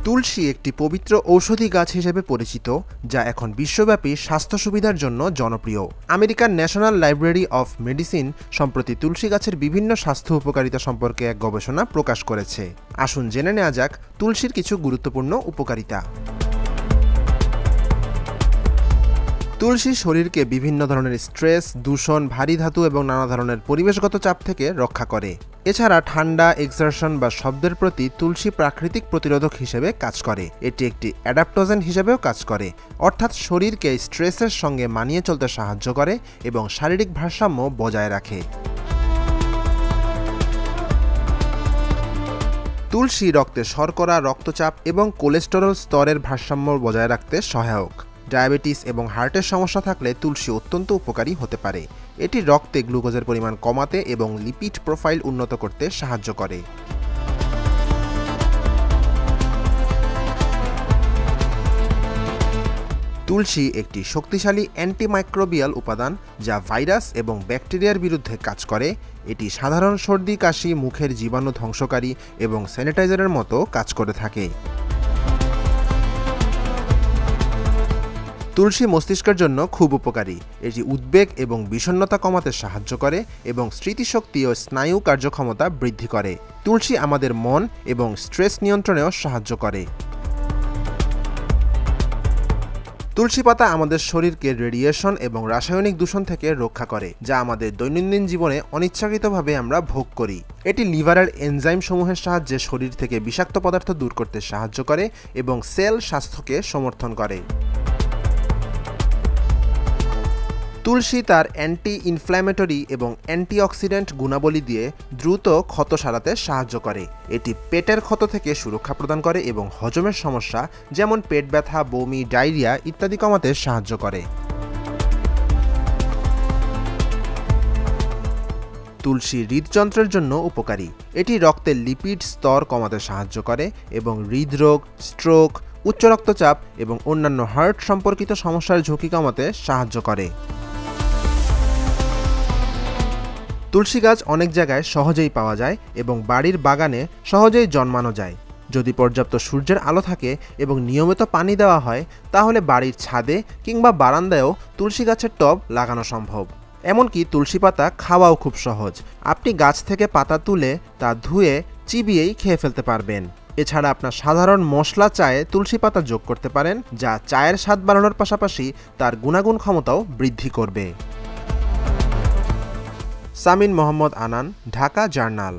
তুলসী একটি পবিত্র ঔষধি গাছ হিসেবে পরিচিত, যা এখন বিশ্বব্যাপী স্বাস্থ্য সুবিধার জন্য জনপ্রিয়। আমেরিকার ন্যাশনাল লাইব্রেরি অফ মেডিসিন সম্প্রতি তুলসী গাছের বিভিন্ন স্বাস্থ্য উপকারিতা সম্পর্কে এক গবেষণা প্রকাশ করেছে। আসুন জেনে নেওয়া যাক তুলসীর কিছু গুরুত্বপূর্ণ উপকারিতা। তুলসী শরীরকে বিভিন্ন ধরনের স্ট্রেস, দূষণ, ভারী ধাতু এবং নানা ধরনের পরিবেশগত চাপ থেকে রক্ষা করে। এছাড়া ঠান্ডা, এক্সারশন বা শব্দের প্রতি তুলসী প্রাকৃতিক প্রতিরোধক হিসেবে কাজ করে। এটি একটি অ্যাডাপ্টোজেন হিসেবেও কাজ করে, অর্থাৎ শরীরকে স্ট্রেসের সঙ্গে মানিয়ে চলতে সাহায্য করে এবং শারীরিক ভারসাম্য বজায় রাখে। তুলসী রক্তে শর্করা, রক্তচাপ এবং কোলেস্টেরল স্তরের ভারসাম্য বজায় রাখতে সহায়ক। ডায়াবেটিস এবং হার্টের সমস্যা থাকলে তুলসী অত্যন্ত উপকারী হতে পারে। এটি রক্তে গ্লুকোজের পরিমাণ কমাতে এবং লিপিড প্রোফাইল উন্নত করতে সাহায্য করে। তুলসী একটি শক্তিশালী অ্যান্টিমাইক্রোবিয়াল উপাদান, যা ভাইরাস এবং ব্যাকটেরিয়ার বিরুদ্ধে কাজ করে। এটি সাধারণ সর্দি, কাশি, মুখের জীবাণু ধ্বংসকারী এবং স্যানিটাইজারের মতো কাজ করে থাকে। তুলসী মস্তিষ্কের জন্য খুব উপকারী। এটি উদ্বেগ এবং বিষণ্ণতা কমাতে সাহায্য করে এবং স্মৃতিশক্তি ও স্নায়ু কার্যক্ষমতা বৃদ্ধি করে। তুলসী আমাদের মন এবং স্ট্রেস নিয়ন্ত্রণেও সাহায্য করে। তুলসী পাতা আমাদের শরীরকে রেডিয়েশন এবং রাসায়নিক দূষণ থেকে রক্ষা করে, যা আমাদের দৈনন্দিন জীবনে অনিচ্ছাকৃতভাবে আমরা ভোগ করি। এটি লিভারের এনজাইম সমূহের সাহায্যে শরীর থেকে বিষাক্ত পদার্থ দূর করতে সাহায্য করে এবং সেল স্বাস্থ্যকে সমর্থন করে। তুলসী তার অ্যান্টি ইনফ্ল্যামেটরি এবং অ্যান্টিঅক্সিডেন্ট গুণাবলী দিয়ে দ্রুত ক্ষত সারাতে সাহায্য করে। এটি পেটের ক্ষত থেকে সুরক্ষা প্রদান করে এবং হজমের সমস্যা যেমন পেট ব্যথা, বমি, ডায়রিয়া ইত্যাদি কমাতে সাহায্য করে। তুলসী হৃদযন্ত্রের জন্য উপকারী। এটি রক্তের লিপিড স্তর কমাতে সাহায্য করে এবং হৃদরোগ, স্ট্রোক, উচ্চ রক্তচাপ এবং অন্যান্য হার্ট সম্পর্কিত সমস্যার ঝুঁকি কমাতে সাহায্য করে। তুলসী গাছ অনেক জায়গায় সহজেই পাওয়া যায় এবং বাড়ির বাগানে সহজেই জন্মানো যায়। যদি পর্যাপ্ত সূর্যের আলো থাকে এবং নিয়মিত পানি দেওয়া হয়, তাহলে বাড়ির ছাদে কিংবা বারান্দায়ও তুলসী গাছের টব লাগানো সম্ভব। এমনকি তুলসী পাতা খাওয়াও খুব সহজ। আপনি গাছ থেকে পাতা তুলে তা ধুয়ে চিবিয়েই খেয়ে ফেলতে পারবেন। এছাড়া আপনার সাধারণ মশলা চায়ে তুলসী পাতা যোগ করতে পারেন, যা চায়ের স্বাদ বাড়ানোর পাশাপাশি তার গুণাগুণ ক্ষমতাও বৃদ্ধি করবে। সামিন মোহাম্মদ আনান, ঢাকা জার্নাল।